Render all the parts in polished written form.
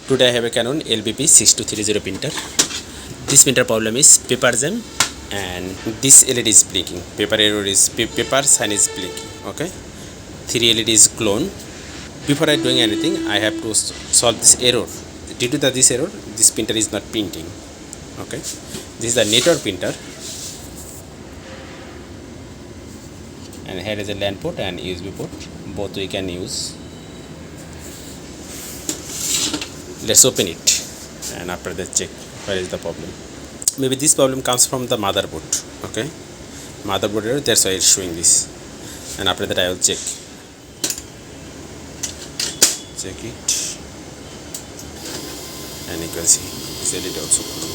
Today I have a Canon LBP 6230 printer. This printer problem is paper jam and this LED is blinking. Paper error is paper sign is blinking. Okay, 3 LED is clone. Before I doing anything, I have to solve this error. Due to this error, this printer is not printing. Okay, this is the network printer, and here is a LAN port and USB port. Both we can use. Let's open it, and after that check where is the problem. Maybe this problem comes from the motherboard. Okay, motherboard error, that's why it's showing this. And after that I will check it, and you can see this LED also clone.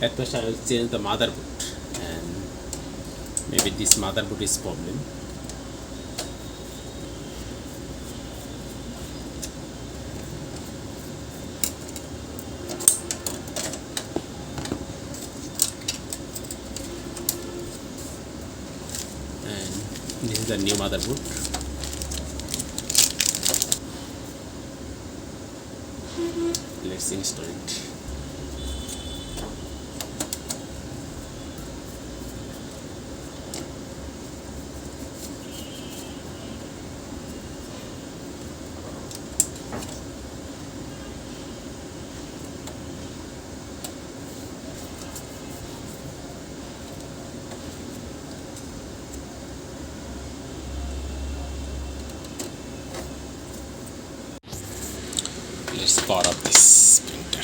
At first I will change the motherboard, and maybe this motherboard is problem. And this is the new motherboard. Let's install it. Let's power up this printer.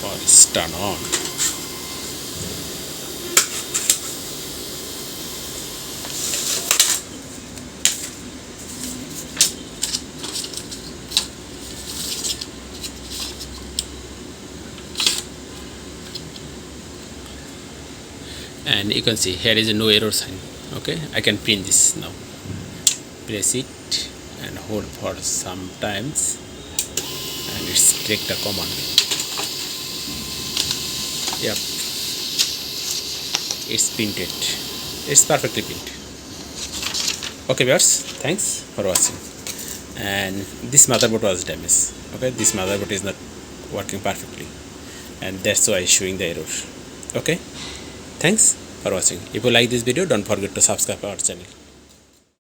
Power is turned on. And you can see here is a no error sign. Okay, I can print this now. Press it and hold for some times, and it's click the command. Yep, it's printed. It's perfectly printed. Okay viewers, thanks for watching. And this motherboard was damaged. Okay, this motherboard is not working perfectly, and that's why it's showing the error. Okay, thanks for watching. If you like this video, don't forget to subscribe our channel.